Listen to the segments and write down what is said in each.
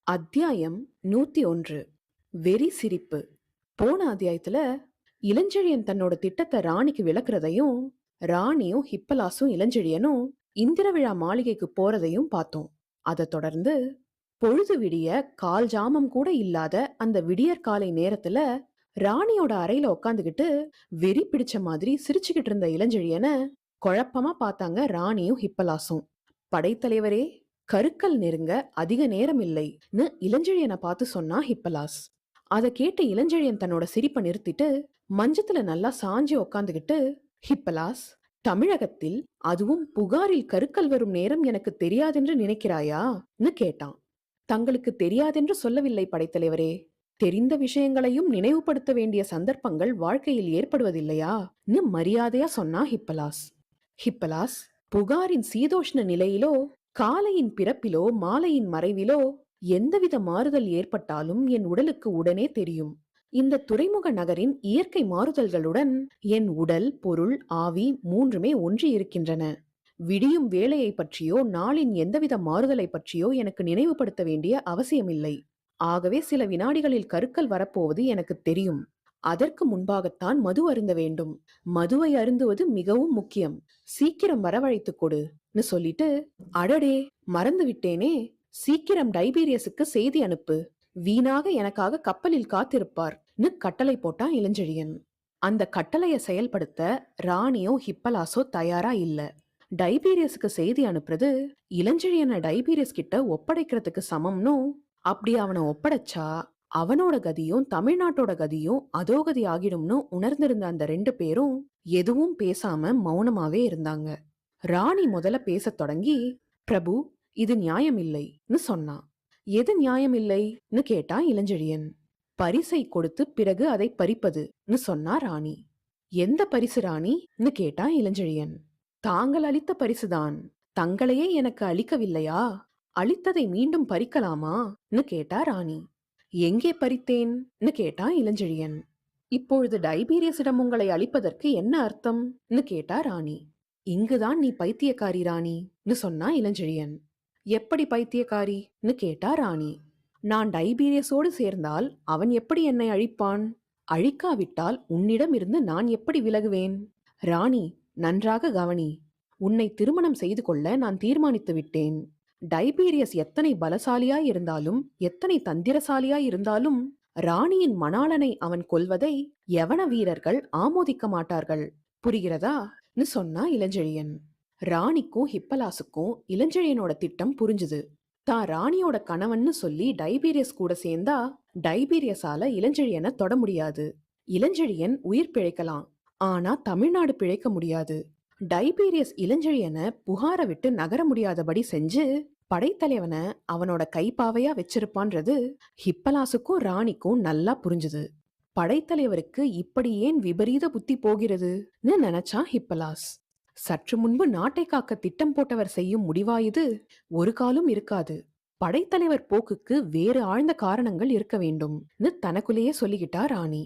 அத்தியாயம் 101. வெறி சிரிப்பு. போன அத்தியாயத்துல இளஞ்செழியன் தன்னோட திட்டத்தை ராணிக்கு விளக்குறதையும், ராணியும் ஹிப்பலாசும் இளஞ்செழியனும் இந்திர விழா மாளிகைக்கு போறதையும் பார்த்தோம். அதை தொடர்ந்து பொழுது விடிய கால் ஜாமம் கூட இல்லாத அந்த விடியற் காலை நேரத்துல ராணியோட அறையில உக்காந்துகிட்டு வெறி பிடிச்ச மாதிரி சிரிச்சுக்கிட்டு இருந்த இளஞ்செழியனை குழப்பமா பார்த்தாங்க ராணியும் ஹிப்பலாசும். படைத்தலைவரே, கருக்கல் நெருங்க அதிக நேரம் இல்லைன்னு இளஞ்செழியனை பார்த்து சொன்னா ஹிப்பலாஸ். அதை கேட்ட இளஞ்செழியன் தன்னோட சிரிப்பை நிறுத்திட்டு மஞ்சத்துல நல்லா சாஞ்சி உக்காந்துகிட்டு, ஹிப்பலாஸ், தமிழகத்தில் அதுவும் புகாரில் கருக்கல் வரும் நேரம் எனக்கு தெரியாதென்று நினைக்கிறாயான்னு கேட்டான். தங்களுக்கு தெரியாதென்று சொல்லவில்லை படைத்தலைவரே. தெரிந்த விஷயங்களையும் நினைவுபடுத்த வேண்டிய சந்தர்ப்பங்கள் வாழ்க்கையில் ஏற்படுவதில்லையான்னு மரியாதையா சொன்னா ஹிப்பலாஸ். ஹிப்பலாஸ், புகாரின் சீதோஷ்ண நிலையிலோ காலையின் பிறப்பிலோ மாலையின் மறைவிலோ எந்தவித மாறுதல் ஏற்பட்டாலும் என் உடலுக்கு உடனே தெரியும். இந்த துறைமுக நகரின் இயற்கை மாறுதல்களுடன் என் உடல், பொருள், ஆவி மூன்றுமே ஒன்றி இருக்கின்றன. விடியும் வேளையை பற்றியோ நாளின் எந்தவித மாறுதலை பற்றியோ எனக்கு நினைவுபடுத்த வேண்டிய அவசியமில்லை. ஆகவே சில வினாடிகளில் கருக்கல் வரப்போவது எனக்கு தெரியும். அதற்கு முன்பாகத்தான் மது அருந்த வேண்டும். மதுவை அருந்துவது மிகவும் முக்கியம். சீக்கிரம் வரவழைத்துக் கொடுன்னு சொல்லிட்டு, அடடே மறந்து விட்டேனே, சீக்கிரம் டைபீரியஸுக்கு செய்தி அனுப்பு. வீணாக எனக்காக கப்பலில் காத்திருப்பார்னு கட்டளை போட்டான் இளஞ்செழியன். அந்த கட்டளைய செயல்படுத்த ராணியோ ஹிப்பலாசோ தயாரா இல்ல. டைபீரியஸுக்கு செய்தி அனுப்புறது இளஞ்செழியனை டைபீரியஸ் கிட்ட ஒப்படைக்கிறதுக்கு சமம்னும், அப்படி அவனை ஒப்படைச்சா அவனோட கதியும் தமிழ்நாட்டோட கதியும் அதோகதி ஆகிடும்னு உணர்ந்திருந்த அந்த 2 பேரும் எதுவும் பேசாம மௌனமாவே இருந்தாங்க. ராணி முதல்ல பேசத் தொடங்கி, பிரபு, இது நியாயமில்லைன்னு சொன்னான். எது நியாயமில்லைன்னு கேட்டான் இளஞ்செழியன். பரிசை கொடுத்து பிறகு அதை பறிப்பதுன்னு சொன்னா ராணி. எந்த பரிசு ராணின்னு கேட்டான் இளஞ்செழியன். தாங்கள் அளித்த பரிசுதான். தங்களையே எனக்கு அளிக்கவில்லையா? அளித்ததை மீண்டும் பறிக்கலாமான்னு கேட்டா ராணி. எங்கே பறித்தேன்னு கேட்டான் இளஞ்செழியன். இப்பொழுது டைபீரியஸிடம் உங்களை அளிப்பதற்கு என்ன அர்த்தம்னு கேட்டா ராணி. இங்குதான் நீ பைத்தியக்காரி ராணின்னு சொன்னா இளஞ்செழியன். எப்படி பைத்தியக்காரின்னு கேட்டா ராணி. நான் டைபீரியஸோடு சேர்ந்தால் அவன் எப்படி என்னை அழிப்பான்? அழிக்காவிட்டால் உன்னிடம் இருந்து நான் எப்படி விலகுவேன்? ராணி, நன்றாக கவனி. உன்னை திருமணம் செய்து கொள்ள நான் தீர்மானித்து விட்டேன். டைபீரியஸ் எத்தனை பலசாலியாய் இருந்தாலும், எத்தனை தந்திரசாலியாய் இருந்தாலும், ராணியின் மணாளனை அவன் கொல்வதை யவன வீரர்கள் ஆமோதிக்க மாட்டார்கள். புரிகிறதான்னு சொன்னா இளஞ்செழியன். ராணிக்கும் ஹிப்பலாசுக்கும் இளஞ்செழியனோட திட்டம் புரிஞ்சுது. தான் ராணியோட கணவன்னு சொல்லி டைபீரியஸ் கூட சேர்ந்தா டைபீரியஸால இளஞ்செழியனை தொட முடியாது. இளஞ்செழியன் உயிர் பிழைக்கலாம், ஆனா தமிழ்நாடு பிழைக்க முடியாது. டைபீரியஸ் இளஞ்செழியனை புகார விட்டு நகர முடியாதபடி செஞ்சு படைத்தலைவனை அவனோட கைப்பாவையா வச்சிருப்பான்றது ஹிப்பலாசுக்கும் ராணிக்கும் நல்லா புரிஞ்சுது. படைத்தலைவருக்கு இப்படி ஏன் விபரீத புத்தி போகிறதுன்னு நினைச்சான் ஹிப்பலாஸ். சற்று முன்பு நாட்டை காக்க திட்டம் போட்டவர் செய்யும் முடிவா இது? ஒரு காலும் இருக்காது. படைத்தலைவர் போக்குக்கு வேறு ஆழ்ந்த காரணங்கள் இருக்க வேண்டும்னு தனக்குள்ளேயே சொல்லிக்கிட்டா ராணி.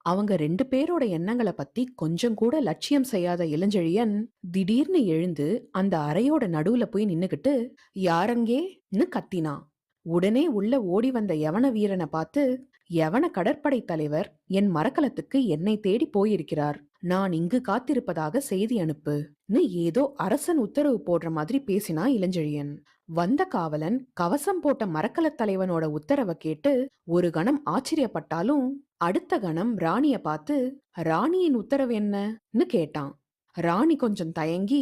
அவங்க 2 பேரோட எண்ணங்களை பத்தி கொஞ்சம் கூட லட்சியம் செய்யாத இளஞ்செழியன் திடீர்னு எழுந்து அந்த அறையோட நடுவுல போய் நின்னுகிட்டு, யாரங்கேன்னு கத்தினான். உடனே உள்ள ஓடி வந்த யவன வீரனை பார்த்து, யவன கடற்படை தலைவர் என் மரக்கலத்துக்கு என்னை தேடி போயிருக்கிறார். நான் இங்கு காத்திருப்பதாக செய்தி அனுப்புன்னு ஏதோ அரசன் உத்தரவு போடுற மாதிரி பேசினா இளஞ்செழியன். வந்த காவலன் கவசம் போட்ட மரக்கலத் தலைவனோட உத்தரவை கேட்டு ஒரு கணம் ஆச்சரியப்பட்டாலும் அடுத்த கணம் ராணிய பார்த்து, ராணியின் உத்தரவு என்னன்னு கேட்டான். ராணி கொஞ்சம் தயங்கி,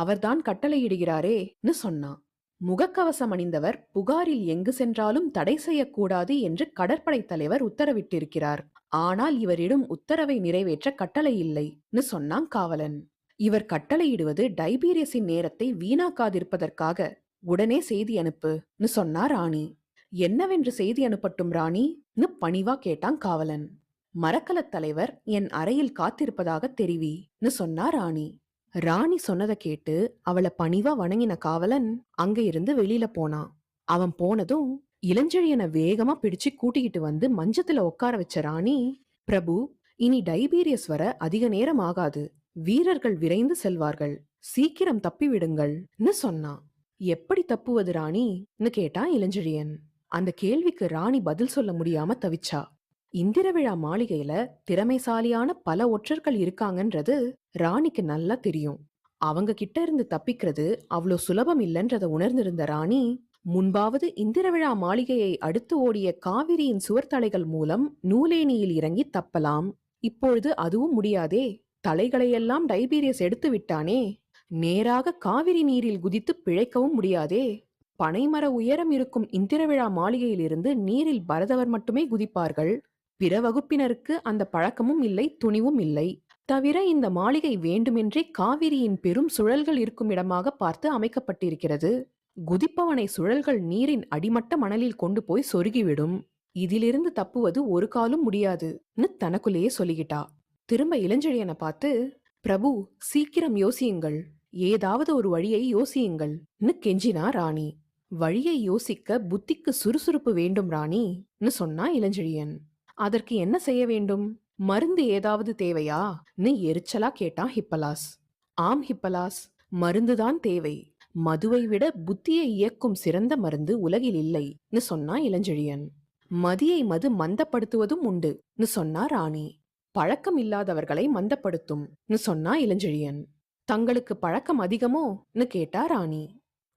அவர்தான் கட்டளையிடுகிறாரேன்னு சொன்னான். முகக்கவசம் அணிந்தவர் புகாரில் எங்கு சென்றாலும் தடை செய்யக்கூடாது என்று கடற்படை தலைவர் உத்தரவிட்டிருக்கிறார். ஆனால் இவரிடம் உத்தரவை நிறைவேற்ற கட்டளை இல்லைன்னு சொன்னான் காவலன். இவர் கட்டளையிடுவது டைபீரியஸின் நேரத்தை வீணாக்காதிருப்பதற்காக. உடனே செய்தி அனுப்புன்னு சொன்னா ராணி. என்னவென்று செய்தி அனுப்பட்டும் ராணின்னு பணிவா கேட்டான் காவலன். மரக்கலத் தலைவர் என் அறையில் காத்திருப்பதாக தெரிவின்னு சொன்னா ராணி. ராணி சொன்னதை கேட்டு அவளை பணிவா வணங்கின காவலன் அங்க இருந்து வெளியில போனான். அவன் போனதும் இளஞ்செழியனை வேகமா பிடிச்சு கூட்டிக்கிட்டு வந்து மஞ்சத்துல உட்கார வச்ச ராணி, பிரபு, இனி டைபீரியஸ் வர அதிக நேரம் ஆகாது. வீரர்கள் விரைந்து செல்வார்கள். சீக்கிரம் தப்பி விடுங்கள்னு சொன்னான். எப்படி தப்புவது ராணின்னு கேட்டான் இளஞ்செழியன். அந்த கேள்விக்கு ராணி பதில் சொல்ல முடியாம தவிச்சா. இந்திர விழா மாளிகையில திறமைசாலியான பல ஒற்றர்கள் இருக்காங்கன்றது ராணிக்கு நல்லா தெரியும். அவங்க கிட்ட இருந்து தப்பிக்கிறது அவ்வளோ சுலபம் இல்லைன்றத உணர்ந்திருந்த ராணி, முன்பாவது இந்திர விழா மாளிகையை அடுத்து ஓடிய காவிரியின் சுவர்த்தலைகள் மூலம் நூலேணியில் இறங்கி தப்பலாம். இப்பொழுது அதுவும் முடியாதே. தலைகளையெல்லாம் டைபீரியஸ் எடுத்து விட்டானே. நேராக காவிரி நீரில் குதித்து பிழைக்கவும் முடியாதே. பனைமர உயரம் இருக்கும் இந்திர விழா மாளிகையிலிருந்து நீரில் பரதவர் மட்டுமே குதிப்பார்கள். பிற வகுப்பினருக்கு அந்த பழக்கமும் இல்லை, துணிவும் இல்லை. தவிர இந்த மாளிகை வேண்டுமென்றே காவிரியின் பெரும் சுழல்கள் இருக்கும் இடமாக பார்த்து அமைக்கப்பட்டிருக்கிறது. குதிப்பவனை சுழல்கள் நீரின் அடிமட்ட மணலில் கொண்டு போய் சொருகிவிடும். இதிலிருந்து தப்புவது ஒரு காலும் முடியாதுன்னு தனக்குள்ளேயே சொல்லிக்கிட்டா. திரும்ப இளஞ்செழியனை பார்த்து, பிரபு, சீக்கிரம் யோசியுங்கள், ஏதாவது ஒரு வழியை யோசியுங்கள்னு கெஞ்சினா ராணி. வழியை யோசிக்க புத்திக்கு சுறுசுறுப்பு வேண்டும் ராணின்னு சொன்னா இளஞ்செழியன். அதற்கு என்ன செய்ய வேண்டும்? மருந்து ஏதாவது தேவையான்னு எரிச்சலா கேட்டான் ஹிப்பலாஸ். ஆம் ஹிப்பலாஸ், மருந்துதான் தேவை. மதுவை விட புத்தியை இயக்கும் சிறந்த மருந்து உலகில் இல்லைன்னு சொன்னா இளஞ்செழியன். மதியை மது மந்தப்படுத்துவதும் உண்டுன்னு சொன்னா ராணி. பழக்கம் இல்லாதவர்களை மந்தப்படுத்தும்னு சொன்னா இளஞ்செழியன். தங்களுக்கு பழக்கம் அதிகமோன்னு கேட்டா ராணி.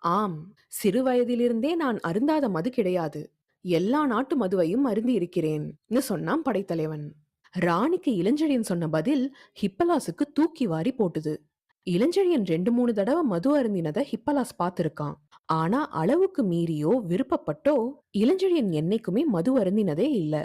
ஆம், சிறு வயதிலிருந்தே நான் அருந்தாத மது கிடையாது. எல்லா நாட்டு மதுவையும் அருந்தி இருக்கிறேன்னு சொன்னான் படைத்தலைவன். ராணிக்கு இளஞ்செழியன் சொன்ன பதில் ஹிப்பலாஸுக்கு தூக்கி வாரி போட்டுது. இளஞ்செழியன் 2-3 தடவை மது அருந்தினத ஹிப்பலாஸ் பார்த்திருக்கான். ஆனா அளவுக்கு மீறியோ விருப்பப்பட்டோ இளஞ்செழியன் என்னைக்குமே மது அருந்தினதே இல்ல.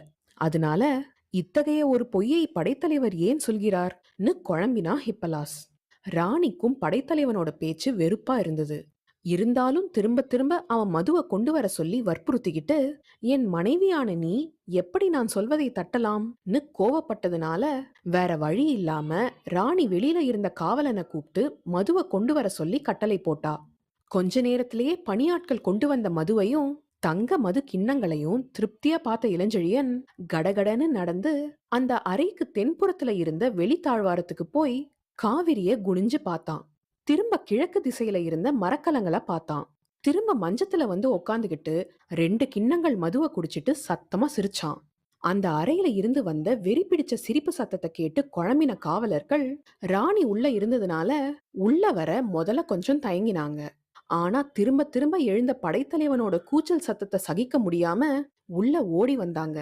அதனால இத்தகைய ஒரு பொய்யை படைத்தலைவர் ஏன் சொல்கிறார்னு குழம்பினா ஹிப்பலாஸ். ராணிக்கும் படைத்தலைவனோட பேச்சு வெறுப்பா இருந்தது. இருந்தாலும் திரும்ப திரும்ப அவன் மதுவை கொண்டு வர சொல்லி வற்புறுத்திக்கிட்டு, என் மனைவியான நீ எப்படி நான் சொல்வதை தட்டலாம்னு கோவப்பட்டதுனால வேற வழி இல்லாம ராணி வெளியில இருந்த காவலனை கூப்பிட்டு மதுவை கொண்டு வர சொல்லி கட்டளை போட்டா. கொஞ்ச நேரத்திலேயே பணியாட்கள் கொண்டு வந்த மதுவையும் தங்க மது கிண்ணங்களையும் திருப்தியா பார்த்த இளஞ்செழியன் கடகடன்னு நடந்து அந்த அறைக்கு தென்புறத்துல இருந்த வெளித்தாழ்வாரத்துக்கு போய் காவிரிய குனிஞ்சு பார்த்தான். திரும்ப கிழக்கு திசையில இருந்த மரக்கலங்களை பார்த்தான். திரும்ப மஞ்சத்துல வந்து உக்காந்துகிட்டு 2 கிண்ணங்கள் மதுவை குடிச்சிட்டு சத்தமா சிரிச்சான். அந்த அறையில இருந்து வந்த வெறி பிடிச்ச சிரிப்பு சத்தத்தை கேட்டு குழம்பின காவலர்கள் ராணி உள்ள இருந்ததுனால உள்ள வர முதல்ல கொஞ்சம் தயங்கினாங்க. ஆனா திரும்ப திரும்ப எழுந்த படைத்தலைவனோட கூச்சல் சத்தத்தை சகிக்க முடியாம உள்ள ஓடி வந்தாங்க.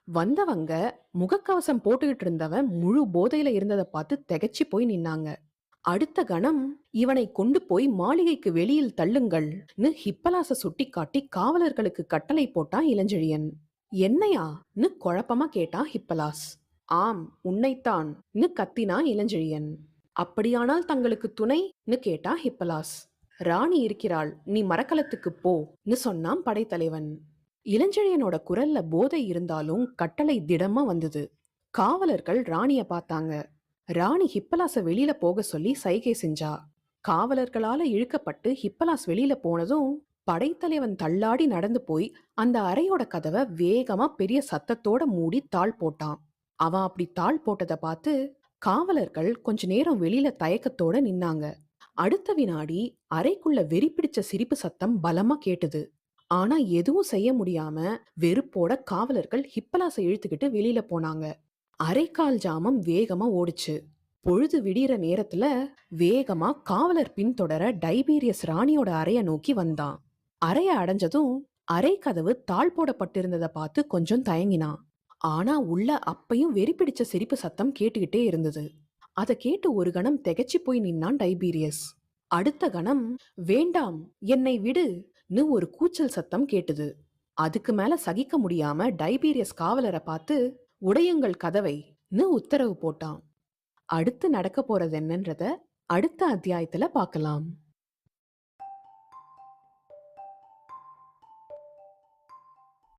வந்தவங்க முகக்கவசம் போட்டுக்கிட்டு இருந்தவன் முழு போதையில இருந்ததை பார்த்து திகைச்சு போய் நின்னாங்க. அடுத்த கணம், இவனை கொண்டு போய் மாளிகைக்கு வெளியில் தள்ளுங்கள்னு ஹிப்பலாச சுட்டி காட்டி காவலர்களுக்கு கட்டளை போட்டான் இளஞ்செழியன். என்னையான்னு குழப்பமா கேட்டான் ஹிப்பலாஸ். ஆம், உன்னைத்தான்னு கத்தினான் இளஞ்செழியன். அப்படியானால் தங்களுக்கு துணைன்னு கேட்டா ஹிப்பலாஸ். ராணி இருக்கிறாள், நீ மரக்கலத்துக்கு போன்னு சொன்னான் படைத்தலைவன். இளஞ்செழியனோட குரல்ல போதை இருந்தாலும் கட்டளை திடமா வந்தது. காவலர்கள் ராணிய பார்த்தாங்க. ராணி ஹிப்பலாச வெளியில போக சொல்லி சைகை செஞ்சா. காவலர்களால இழுக்கப்பட்டு ஹிப்பலாஸ் வெளியில போனதும் படைத்தலைவன் தள்ளாடி நடந்து போய் அந்த அறையோட கதவை வேகமா பெரிய சத்தத்தோட மூடி தாழ் போட்டான். அவன் அப்படி தாழ் போட்டதை பார்த்து காவலர்கள் கொஞ்ச நேரம் வெளியில தயக்கத்தோட நின்னாங்க. அடுத்த வினாடி அறைக்குள்ள வெறி பிடிச்ச சிரிப்பு சத்தம் பலமா கேட்டுது. ஆனா எதுவும் செய்ய முடியாம வெறுப்போட காவலர்கள் ஹிப்பலாச இழுத்துக்கிட்டு வெளியில போனாங்க. அரைக்கால் ஜாமம் வேகமா ஓடுச்சு. பொழுது விடிகிற நேரத்துல வேகமா காவலர் பின்தொடர டைபீரியஸ் ராணியோட அறைய நோக்கி வந்தான். அறைய அடைஞ்சதும் அறை கதவு தாழ் போடப்பட்டிருந்ததை பார்த்து கொஞ்சம் தயங்கினான். ஆனா உள்ள அப்பையும் வெறி பிடிச்ச சிரிப்பு சத்தம் கேட்டுக்கிட்டே இருந்தது. அதை கேட்டு ஒரு கணம் திகைச்சு போய் நின்னான் டைபீரியஸ். அடுத்த கணம், வேண்டாம், என்னை விடுன்னு ஒரு கூச்சல் சத்தம் கேட்டுது. அதுக்கு மேல சகிக்க முடியாம டைபீரியஸ் காவலரை பார்த்து, உடையுங்கள் கதவைன்னு உத்தரவு போட்டான். அடுத்து நடக்க போறது என்னன்றத அடுத்த அத்தியாயத்துல பார்க்கலாம்.